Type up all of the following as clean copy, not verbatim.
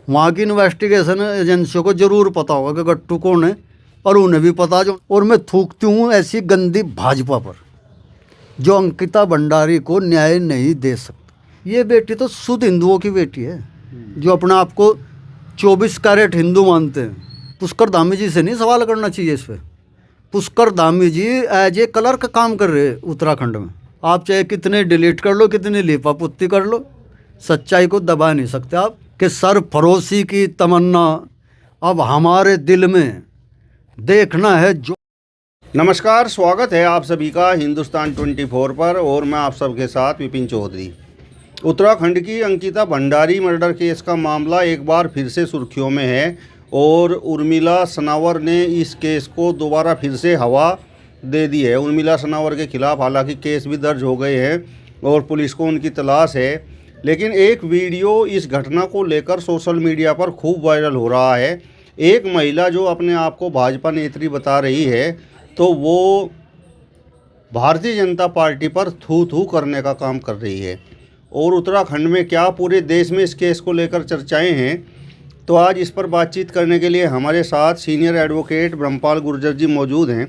वहाँ की इन्वेस्टिगेशन एजेंसियों को जरूर पता होगा कि गट्टू कौन है, और उन्हें भी पता जो। और मैं थूकती हूँ ऐसी गंदी भाजपा पर जो अंकिता भंडारी को न्याय नहीं दे सकती। ये बेटी तो शुद्ध हिंदुओं की बेटी है, जो अपने आप को 24 कैरेट हिंदू मानते हैं। पुष्कर धामी जी से नहीं सवाल करना चाहिए इस पर। पुष्कर धामी जी एज ए क्लर्क काम कर रहे हैं उत्तराखंड में। आप चाहे कितने डिलीट कर लो, कितनी लिपापुत्ती कर लो, सच्चाई को दबा नहीं सकते आप। कि सरफरोशी की तमन्ना अब हमारे दिल में देखना है जो। नमस्कार, स्वागत है आप सभी का हिंदुस्तान 24 पर, और मैं आप सबके साथ विपिन चौधरी। उत्तराखंड की अंकिता भंडारी मर्डर केस का मामला एक बार फिर से सुर्खियों में है, और उर्मिला सनावर ने इस केस को दोबारा फिर से हवा दे दी है। उर्मिला सनावर के खिलाफ हालांकि केस भी दर्ज हो गए हैं और पुलिस को उनकी तलाश है, लेकिन एक वीडियो इस घटना को लेकर सोशल मीडिया पर खूब वायरल हो रहा है। एक महिला जो अपने आप को भाजपा नेत्री बता रही है, तो वो भारतीय जनता पार्टी पर थू थू करने का काम कर रही है। और उत्तराखंड में क्या पूरे देश में इस केस को लेकर चर्चाएं हैं। तो आज इस पर बातचीत करने के लिए हमारे साथ सीनियर एडवोकेट ब्रह्मपाल गुर्जर जी मौजूद हैं।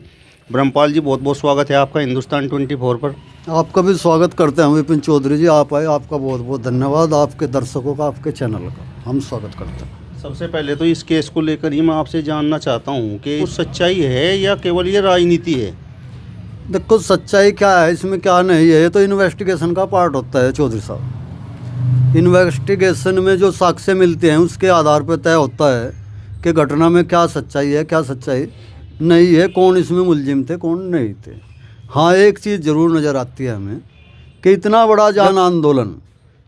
ब्रह्मपाल जी, बहुत बहुत स्वागत है आपका हिंदुस्तान 24 पर। आपका भी स्वागत करते हैं विपिन चौधरी जी, आप आए, आपका बहुत बहुत धन्यवाद। आपके दर्शकों का, आपके चैनल का हम स्वागत करते हैं। सबसे पहले तो इस केस को लेकर ही मैं आपसे जानना चाहता हूँ कि सच्चाई है या केवल ये राजनीति है। देखो, सच्चाई क्या है, इसमें क्या नहीं है, ये तो इन्वेस्टिगेशन का पार्ट होता है चौधरी साहब। इन्वेस्टिगेशन में जो साक्ष्य मिलते हैं उसके आधार पर तय होता है कि घटना में क्या सच्चाई है, क्या सच्चाई नहीं है, कौन इसमें मुलजिम थे, कौन नहीं थे। हाँ, एक चीज़ ज़रूर नज़र आती है हमें कि इतना बड़ा जन आंदोलन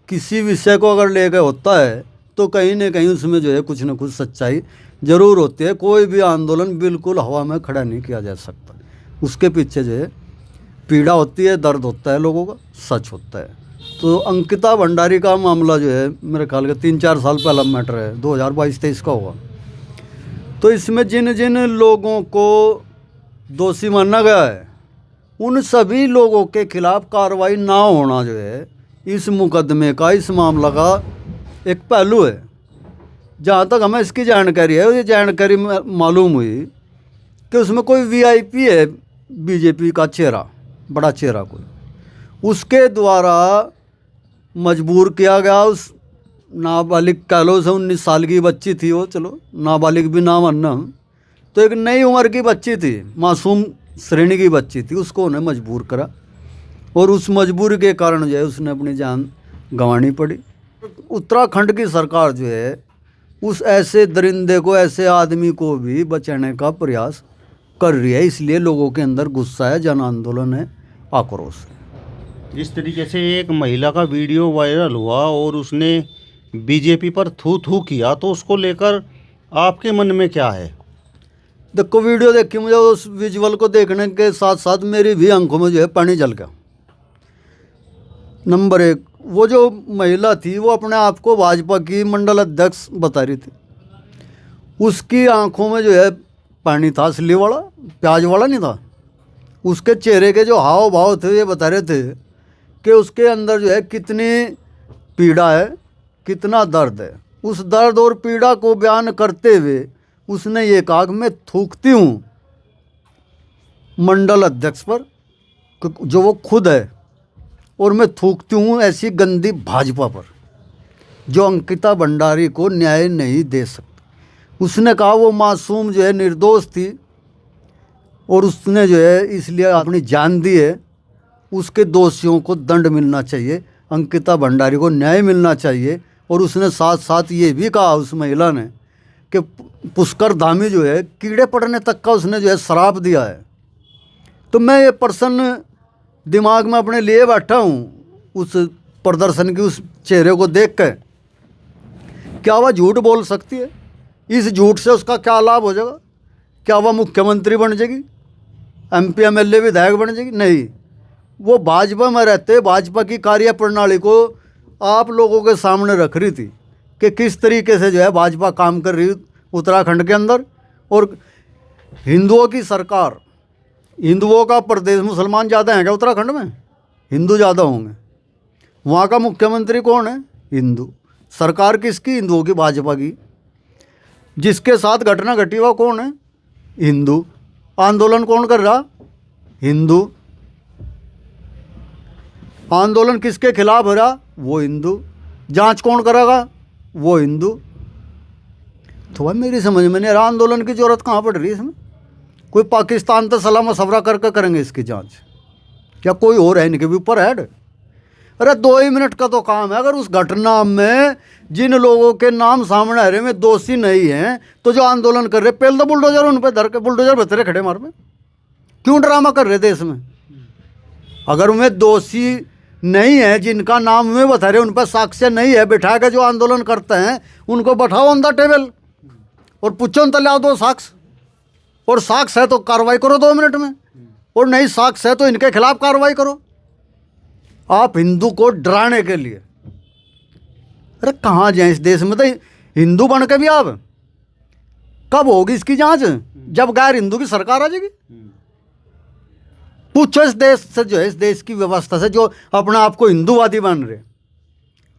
किसी विषय को अगर लेकर होता है तो कहीं ना कहीं उसमें जो है कुछ न कुछ सच्चाई ज़रूर होती है। कोई भी आंदोलन बिल्कुल हवा में खड़ा नहीं किया जा सकता, उसके पीछे जो है पीड़ा होती है, दर्द होता है, लोगों का सच होता है। तो अंकिता भंडारी का मामला जो है मेरे ख्याल का 3-4 साल पहला मैटर है, 2022-23 का होगा। तो इसमें जिन जिन लोगों को दोषी माना गया है उन सभी लोगों के खिलाफ कार्रवाई ना होना जो है इस मुकदमे का, इस मामला का एक पहलू है। जहाँ तक हमें इसकी जानकारी है, ये जानकारी मालूम हुई कि उसमें कोई वीआईपी है, बीजेपी का चेहरा, बड़ा चेहरा कोई, उसके द्वारा मजबूर किया गया। उस नाबालिग कह लो, से 19 साल की बच्ची थी वो, चलो नाबालिग भी ना मानना, तो एक नई उम्र की बच्ची थी, मासूम श्रेणी की बच्ची थी, उसको उन्हें मजबूर करा और उस मजबूरी के कारण जो है उसने अपनी जान गंवानी पड़ी। उत्तराखंड की सरकार जो है उस ऐसे दरिंदे को, ऐसे आदमी को भी बचाने का प्रयास कर रही है, इसलिए लोगों के अंदर गुस्सा है, जन आंदोलन है, आक्रोश है। जिस तरीके से एक महिला का वीडियो वायरल हुआ और उसने बीजेपी पर थू थू किया, तो उसको लेकर आपके मन में क्या है? देखो, वीडियो देखी, मुझे उस विजुअल को देखने के साथ साथ मेरी भी आंखों में जो है पानी जल गया। नंबर एक, वो जो महिला थी वो अपने आप को भाजपा की मंडल अध्यक्ष बता रही थी, उसकी आंखों में जो है पानी था, असली वाला, प्याज वाला नहीं था। उसके चेहरे के जो हाव भाव थे ये बता रहे थे कि उसके अंदर जो है कितनी पीड़ा है, कितना दर्द है। उस दर्द और पीड़ा को बयान करते हुए उसने ये कहा कि मैं थूकती हूँ मंडल अध्यक्ष पर, जो वो खुद है, और मैं थूकती हूँ ऐसी गंदी भाजपा पर जो अंकिता भंडारी को न्याय नहीं दे सकती। उसने कहा वो मासूम जो है निर्दोष थी और उसने जो है इसलिए अपनी जान दी है, उसके दोषियों को दंड मिलना चाहिए, अंकिता भंडारी को न्याय मिलना चाहिए। और उसने साथ साथ ये भी कहा उस महिला ने कि पुष्कर धामी जो है कीड़े पड़ने तक का उसने जो है श्राप दिया है। तो मैं ये प्रश्न दिमाग में अपने लिए बैठा हूँ उस प्रदर्शन की, उस चेहरे को देख कर, क्या वह झूठ बोल सकती है? इस झूठ से उसका क्या लाभ हो जाएगा? क्या वह मुख्यमंत्री बन जाएगी, MP MLA विधायक बन जाएगी? नहीं, वो भाजपा में रहते भाजपा की कार्य प्रणाली को आप लोगों के सामने रख रही थी कि किस तरीके से जो है भाजपा काम कर रही है उत्तराखंड के अंदर। और हिंदुओं की सरकार, हिंदुओं का प्रदेश, मुसलमान ज़्यादा हैं क्या उत्तराखंड में? हिंदू ज़्यादा होंगे। वहाँ का मुख्यमंत्री कौन है? हिंदू। सरकार किसकी? हिंदुओं की, भाजपा की। जिसके साथ घटना घटी हुआ कौन है? हिंदू। आंदोलन कौन कर रहा? हिंदू। आंदोलन किसके खिलाफ हो रहा? वो हिंदू। जांच कौन करेगा? वो हिंदू। तो भाई मेरी समझ में नहीं आ रहा, आंदोलन की जरूरत कहाँ पड़ रही है इसमें? कोई पाकिस्तान तो सलाह मशवरा करके करेंगे इसकी जांच, क्या कोई और है इनके भी ऊपर हेड? अरे 2 ही मिनट का तो काम है। अगर उस घटना में जिन लोगों के नाम सामने आ रहे में दोषी नहीं हैं, तो जो आंदोलन कर रहे, पहले तो बुलडोजर उन पर धर के बुलडोजर बतरे खड़े मार में, क्यों ड्रामा कर रहे देश में? अगर उनमें दोषी नहीं है, जिनका नाम में बता रहे, उन पर साक्ष्य नहीं है, बिठा के जो आंदोलन करते हैं उनको बैठाओ ऑन द टेबल और पूछो उन तले दो साक्ष्य, और साक्ष्य है तो कार्रवाई करो 2 मिनट में, और नहीं साक्ष्य है तो इनके खिलाफ कार्रवाई करो। आप हिंदू को डराने के लिए, अरे कहाँ जाए इस देश में? तो हिंदू बन के भी आप, कब होगी इसकी जांच? जब गैर हिंदू की सरकार आ जाएगी। पूछो इस देश से, जो है इस देश की व्यवस्था से, जो अपने आप को हिंदूवादी बन रहे,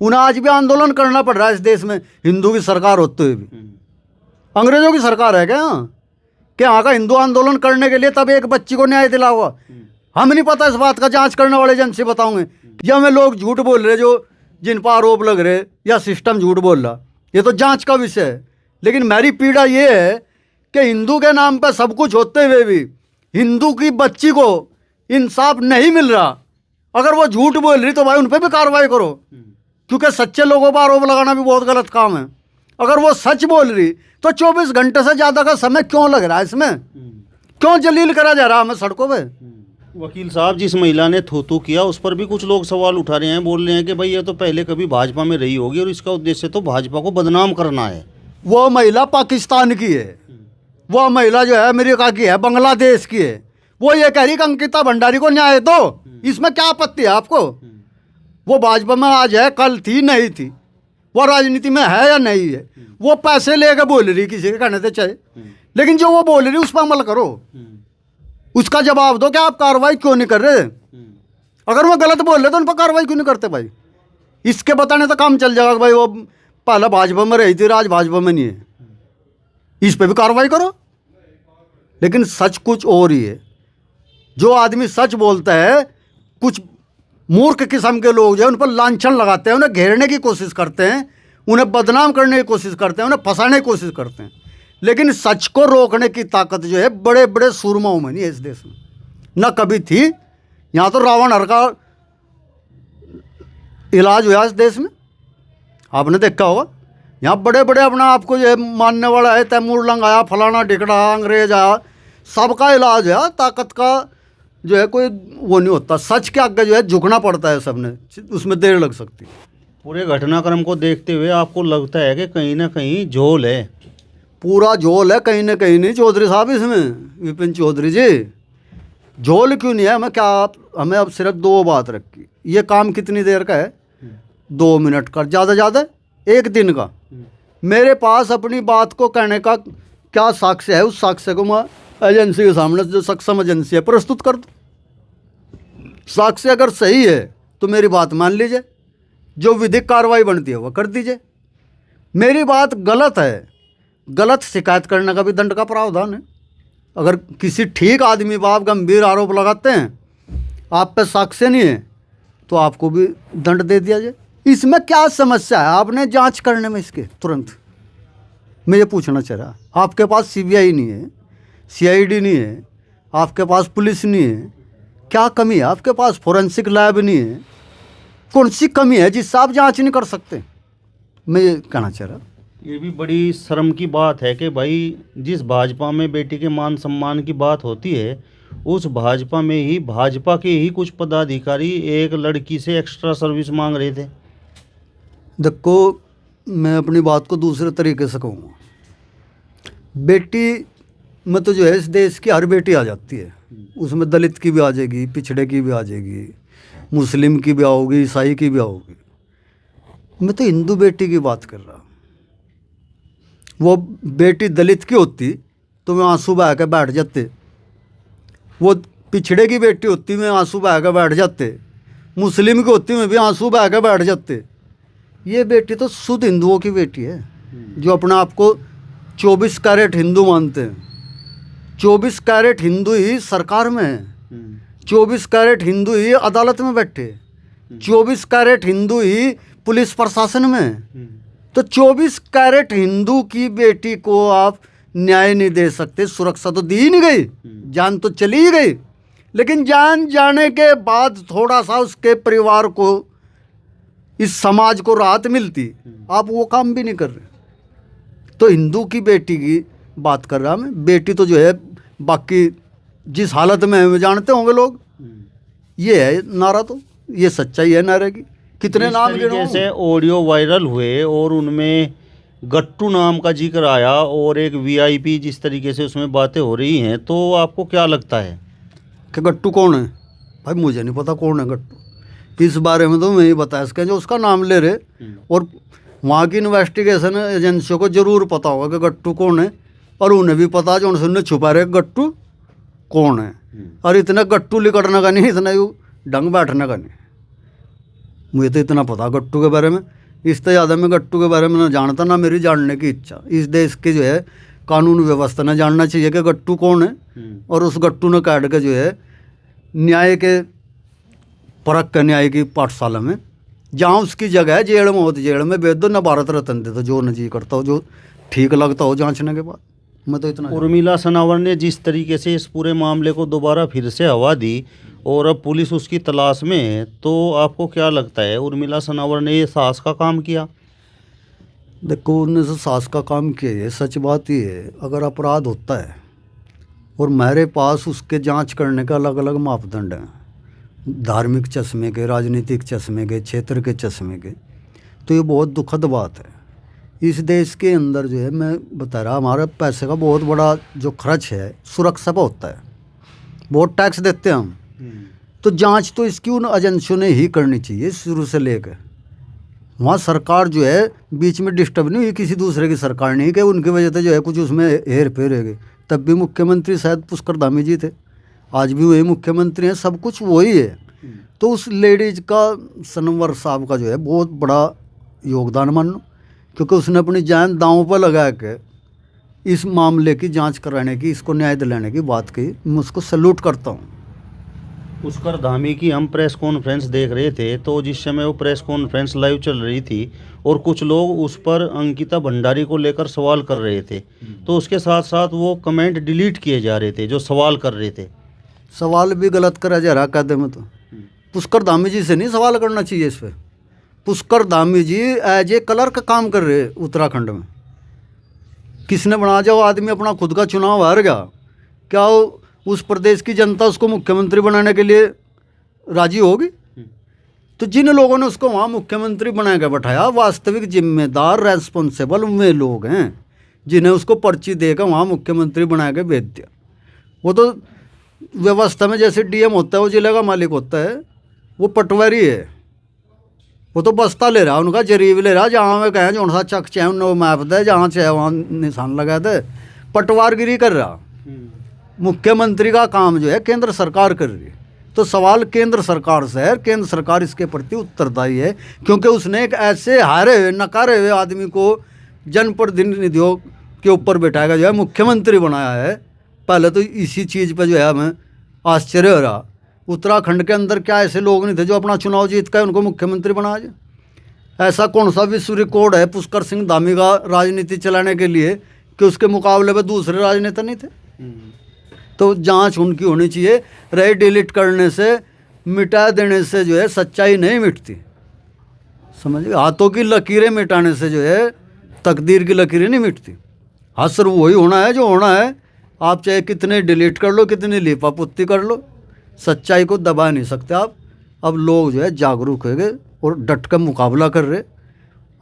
उन्हें आज भी आंदोलन करना पड़ रहा है इस देश में हिंदू की सरकार होते हुए भी। अंग्रेजों की सरकार है क्या? कि यहाँ का हिंदू आंदोलन करने के लिए तब एक बच्ची को न्याय दिला हुआ? हम नहीं पता इस बात का, जांच करने वाले एजेंसी बताओगे। या में लोग झूठ बोल रहे, जो जिन पर आरोप लग रहे, या सिस्टम झूठ बोल रहा, ये तो जांच का विषय है। लेकिन मेरी पीड़ा ये है कि हिंदू के नाम पर सब कुछ होते हुए भी हिंदू की बच्ची को इंसाफ नहीं मिल रहा। अगर वो झूठ बोल रही तो भाई उन पर भी कार्रवाई करो, क्योंकि सच्चे लोगों पर आरोप लगाना भी बहुत गलत काम है। अगर वो सच बोल रही तो 24 घंटे से ज़्यादा का समय क्यों लग रहा है इसमें? क्यों जलील करा जा रहा है हमें सड़कों पे? वकील साहब, जिस महिला ने थूथू किया उस पर भी कुछ लोग सवाल उठा रहे हैं, बोल रहे हैं कि भाई ये तो पहले कभी भाजपा में रही होगी और इसका उद्देश्य तो भाजपा को बदनाम करना है। वो महिला पाकिस्तान की है, वो महिला जो है अमेरिका की है, बांग्लादेश की है। वो ये कह रही कि अंकिता भंडारी को न्याय दो, इसमें क्या आपत्ति है आपको? वो भाजपा में आज है, कल थी नहीं थी, वो राजनीति में है या नहीं है? वो पैसे लेकर बोल रही, किसी के कहने से चाहे, लेकिन जो वो बोल रही उस पर अमल करो, उसका जवाब दो कि आप कार्रवाई क्यों नहीं कर रहे? अगर वो गलत बोल रहे तो उन पर कार्रवाई क्यों नहीं करते भाई? इसके बताने तो काम चल जाएगा भाई वो पहले भाजपा में रही थी, आज भाजपा में नहीं है, इस पर भी कार्रवाई करो। लेकिन सच कुछ और ही है। जो आदमी सच बोलता है, कुछ मूर्ख किस्म के लोग जो है उन पर लांछन लगाते हैं, उन्हें घेरने की कोशिश करते हैं, उन्हें बदनाम करने की कोशिश करते हैं, उन्हें फंसाने की कोशिश करते हैं। लेकिन सच को रोकने की ताकत जो है बड़े बड़े सूरमाओं में नहीं है इस देश में, ना कभी थी। यहाँ तो रावण हर का इलाज हुआ इस देश में, आपने देखा होगा। यहाँ बड़े बड़े अपना आपको जो है मानने वाला है, तैमूर लंग आया, फलाना ढिकड़ा, अंग्रेज आया, सबका इलाज है। ताकत का जो है कोई वो नहीं होता, सच के आगे जो है झुकना पड़ता है सबने, उसमें देर लग सकती है। पूरे घटनाक्रम को देखते हुए आपको लगता है कि कहीं ना कहीं झोल है? पूरा झोल है, कहीं ना कहीं नहीं चौधरी साहब, इसमें विपिन चौधरी जी झोल क्यों नहीं है? हमें अब सिर्फ 2 बात रखी। ये काम कितनी देर का है? 2 मिनट का, ज़्यादा ज़्यादा 1 दिन का। मेरे पास अपनी बात को कहने का क्या साक्ष्य है? उस साक्ष्य को मैं एजेंसी के सामने, जो सक्षम एजेंसी है, प्रस्तुत कर दो। साक्ष्य अगर सही है तो मेरी बात मान लीजिए, जो विधिक कार्रवाई बनती है वह कर दीजिए। मेरी बात गलत है, गलत शिकायत करने का भी दंड का प्रावधान है। अगर किसी ठीक आदमी पर आप गंभीर आरोप लगाते हैं, आप पे साक्ष्य नहीं है, तो आपको भी दंड दे दिया जाए। इसमें क्या समस्या है? आपने जांच करने में इसके तुरंत, मैं ये पूछना चाह रहा, आपके पास सीबीआई नहीं है, सीआईडी नहीं है, आपके पास पुलिस नहीं है, क्या कमी है? आपके पास फोरेंसिक लैब नहीं है, कौन सी कमी है जिससे आप जांच नहीं कर सकते? मैं ये कहना चाह रहा। ये भी बड़ी शर्म की बात है कि भाई जिस भाजपा में बेटी के मान सम्मान की बात होती है, उस भाजपा में ही भाजपा के ही कुछ पदाधिकारी एक लड़की से एक्स्ट्रा सर्विस मांग रहे थे। देखो, मैं अपनी बात को दूसरे तरीके से कहूँगा। बेटी में तो जो है इस देश की हर बेटी आ जाती है, उसमें दलित की भी आ जाएगी, पिछड़े की भी आ जाएगी, मुस्लिम की भी आओगी, ईसाई की भी आओगी। मैं तो हिंदू बेटी की बात कर रहा। वो बेटी दलित की होती तो मैं आंसू बहा के बैठ जाते, वो पिछड़े की बेटी होती मैं आंसू बहा के बैठ जाते, मुस्लिम की होती में भी आंसू बहा के बैठ जाते। ये बेटी तो शुद्ध हिंदुओं की बेटी है, जो अपने आप को 24 कैरेट हिंदू मानते हैं। 24 कैरेट हिंदू ही सरकार में है, 24 कैरेट हिंदू ही अदालत में बैठे, 24 कैरेट हिंदू ही पुलिस प्रशासन में है। तो 24 कैरेट हिंदू की बेटी को आप न्याय नहीं दे सकते। सुरक्षा तो दी ही नहीं गई, जान तो चली ही गई, लेकिन जान जाने के बाद थोड़ा सा उसके परिवार को, इस समाज को राहत मिलती, आप वो काम भी नहीं कर रहे। तो हिंदू की बेटी की बात कर रहा मैं। बेटी तो जो है बाकी जिस हालत में है वो जानते होंगे लोग। ये है नारा, तो ये सच्चाई है नारे की। कितने नाम जैसे ऑडियो वायरल हुए और उनमें गट्टू नाम का जिक्र आया और एक वीआईपी जिस तरीके से उसमें बातें हो रही हैं, तो आपको क्या लगता है कि गट्टू कौन है? भाई मुझे नहीं पता कौन है गट्टू, इस बारे में तो मैं ही बता सकें जो उसका नाम ले रहे। और वहाँ की इन्वेस्टिगेशन एजेंसियों को ज़रूर पता होगा कि गट्टू कौन है, और उन्हें भी पता जो उनसे छुपा रहे गट्टू कौन है। और इतना गट्टू लिकड़ने का नहीं, इतना यू ढंग बैठने का नहीं। मुझे तो इतना पता गट्टू के बारे में, इससे ज़्यादा मैं गट्टू के बारे में ना जानता, ना मेरी जानने की इच्छा। इस देश की जो है कानून व्यवस्था ने जानना चाहिए कि गट्टू कौन है, और उस गट्टू ने काट के जो है न्याय के परख के न्याय की पाठशाला में, जहाँ उसकी जगह है जेल में होती, जेल में भेज दो, न भारत रत्न दे दो, जो न जी करता हो, जो ठीक लगता हो जांचने के बाद। मैं तो इतना। उर्मिला सनावर ने जिस तरीके से इस पूरे मामले को दोबारा फिर से हवा दी और अब पुलिस उसकी तलाश में है, तो आपको क्या लगता है उर्मिला सनावर ने ये साहस का काम किया? देखो, उनने से साहस का काम किया है। सच बात ये है, अगर अपराध होता है और मेरे पास उसके जांच करने का अलग अलग मापदंड हैं, धार्मिक चश्मे के, राजनीतिक चश्मे के, क्षेत्र के चश्मे के, तो ये बहुत दुखद बात है। इस देश के अंदर जो है, मैं बता रहा, हमारे पैसे का बहुत बड़ा जो खर्च है सुरक्षा पर होता है, बहुत टैक्स देते हैं हम। तो जांच तो इसकी उन एजेंसियों ने ही करनी चाहिए शुरू से लेकर। वहाँ सरकार जो है बीच में डिस्टर्ब नहीं हुई, किसी दूसरे की सरकार नहीं कि उनकी वजह से जो है कुछ उसमें हेर फेर है गई। तब भी मुख्यमंत्री शायद पुष्कर धामी जी थे, आज भी वही मुख्यमंत्री हैं, सब कुछ वही है। तो उस लेडीज का, सनवर साहब का जो है बहुत बड़ा योगदान मानो, क्योंकि उसने अपनी जान दांव पर लगा के इस मामले की जांच कराने की, इसको न्याय दिलाने की बात की। मैं उसको सैल्यूट करता हूँ। पुष्कर धामी की हम प्रेस कॉन्फ्रेंस देख रहे थे, तो जिस समय वो प्रेस कॉन्फ्रेंस लाइव चल रही थी और कुछ लोग उस पर अंकिता भंडारी को लेकर सवाल कर रहे थे, तो उसके साथ साथ वो कमेंट डिलीट किए जा रहे थे जो सवाल कर रहे थे। सवाल भी गलत करा जा रहा कहते में, तो पुष्कर धामी जी से नहीं सवाल करना चाहिए इस पर। पुष्कर धामी जी एज ए क्लर्क काम कर रहे उत्तराखंड में। किसने बना, जाओ आदमी अपना खुद का चुनाव हार गया, क्या उस प्रदेश की जनता उसको मुख्यमंत्री बनाने के लिए राजी होगी? तो जिन लोगों ने उसको वहाँ मुख्यमंत्री बना के बैठाया, वास्तविक जिम्मेदार रेस्पॉन्सिबल वे लोग हैं जिन्हें उसको पर्ची देकर वहाँ मुख्यमंत्री बना के भेज दिया। वो तो व्यवस्था में जैसे डीएम होता है, वो जिले का मालिक होता है, वो पटवारी है, वो तो बस्ता ले रहा, उनका जरीब ले रहा, जहाँ में कहें जो सा चक चाहे उन्हें मैप दे, जहाँ चाहे वहाँ निशान लगा दे, पटवारगिरी कर रहा। मुख्यमंत्री का काम जो है केंद्र सरकार कर रही है। तो सवाल केंद्र सरकार से है, केंद्र सरकार इसके प्रति उत्तरदायी है, क्योंकि उसने एक ऐसे हारे हुए, नकारे हुए आदमी को जनप्रतिनिधियों के ऊपर बैठाएगा जो है मुख्यमंत्री बनाया है। पहले तो इसी चीज़ पे जो है हमें आश्चर्य हो रहा, उत्तराखंड के अंदर क्या ऐसे लोग नहीं थे जो अपना चुनाव जीत कर उनको मुख्यमंत्री बनाया जाए? ऐसा कौन सा विश्व रिकॉर्ड है पुष्कर सिंह धामी का राजनीति चलाने के लिए कि उसके मुकाबले में दूसरे राजनेता नहीं थे? तो जांच उनकी होनी चाहिए। रहे डिलीट करने से, मिटा देने से जो है सच्चाई नहीं मिटती, समझिए। हाथों की लकीरें मिटाने से जो है तकदीर की लकीरें नहीं मिटती। असर वही होना है जो होना है, आप चाहे कितने डिलीट कर लो, कितनी लिपापुत्ती कर लो, सच्चाई को दबा नहीं सकते आप। अब लोग जो है जागरूक हो गए और डट कर मुकाबला कर रहे।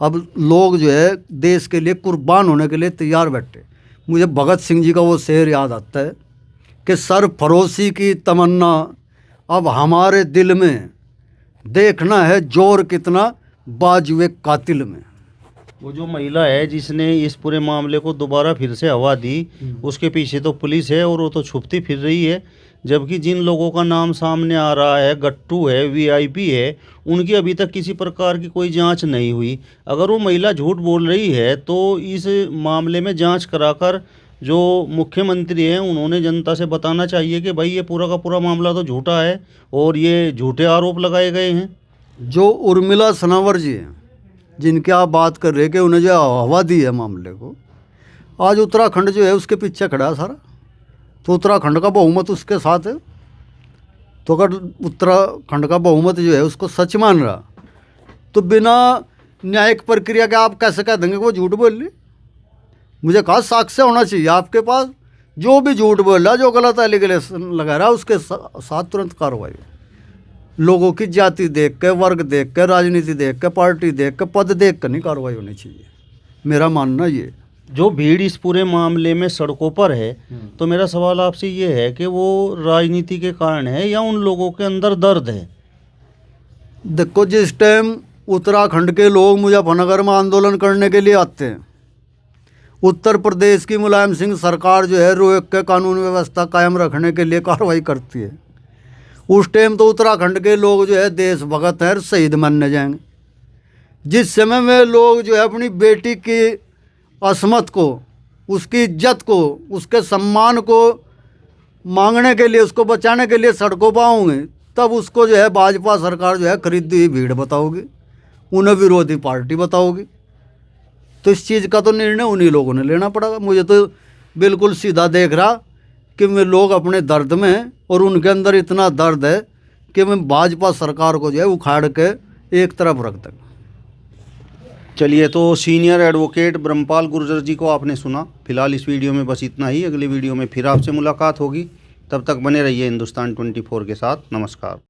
अब लोग जो है देश के लिए कुर्बान होने के लिए तैयार बैठे। मुझे भगत सिंह जी का वो शेर याद आता है कि सरफरोशी की तमन्ना अब हमारे दिल में, देखना है जोर कितना बाजुए कातिल में। वो जो महिला है जिसने इस पूरे मामले को दोबारा फिर से हवा दी, उसके पीछे तो पुलिस है और वो तो छुपती फिर रही है, जबकि जिन लोगों का नाम सामने आ रहा है, गट्टू है, वीआईपी है, उनकी अभी तक किसी प्रकार की कोई जांच नहीं हुई। अगर वो महिला झूठ बोल रही है तो इस मामले में जांच कराकर जो मुख्यमंत्री हैं उन्होंने जनता से बताना चाहिए कि भाई ये पूरा का पूरा मामला तो झूठा है और ये झूठे आरोप लगाए गए हैं। जो उर्मिला सनावर जी हैं, जिनकी आप बात कर रहे हैं कि उन्हें जो हवा दी है मामले को, आज उत्तराखंड जो है उसके पीछे खड़ा है सारा। तो उत्तराखंड का बहुमत उसके साथ है। तो अगर उत्तराखंड का बहुमत जो है उसको सच मान रहा, तो बिना न्यायिक प्रक्रिया के आप कैसे कह देंगे कि वो झूठ बोल रही? मुझे कहा साक्ष्य होना चाहिए आपके पास। जो भी झूठ बोल रहा, जो गलत एलिगेशन लगा रहा है, उसके साथ तुरंत कार्रवाई। लोगों की जाति देख के, वर्ग देख के, राजनीति देख के, पार्टी देख के, पद देख कर नहीं कार्रवाई होनी चाहिए, मेरा मानना ये। जो भीड़ इस पूरे मामले में सड़कों पर है, तो मेरा सवाल आपसे ये है कि वो राजनीति के कारण है या उन लोगों के अंदर दर्द है? देखो, जिस टाइम उत्तराखंड के लोग मुजफ्फरनगर में आंदोलन करने के लिए आते हैं, उत्तर प्रदेश की मुलायम सिंह सरकार जो है रोक के कानून व्यवस्था कायम रखने के लिए कार्रवाई करती है, उस टाइम तो उत्तराखंड के लोग जो है देशभक्त है, शहीद मानने जाएंगे। जिस समय में लोग जो है अपनी बेटी की असमत को, उसकी इज्जत को, उसके सम्मान को मांगने के लिए, उसको बचाने के लिए सड़कों पर आएंगे, तब उसको जो है भाजपा सरकार जो है खरीदी हुई भीड़ बताओगी, उन्हें विरोधी पार्टी बताओगी। तो इस चीज़ का तो निर्णय उन्हीं लोगों ने लेना पड़ेगा। मुझे तो बिल्कुल सीधा देख रहा कि मैं लोग अपने दर्द में हैं और उनके अंदर इतना दर्द है कि मैं भाजपा सरकार को जो है उखाड़ के एक तरफ रख दूँ। चलिए, तो सीनियर एडवोकेट ब्रह्मपाल गुर्जर जी को आपने सुना। फिलहाल इस वीडियो में बस इतना ही। अगली वीडियो में फिर आपसे मुलाकात होगी। तब तक बने रहिए हिंदुस्तान 24 के साथ। नमस्कार।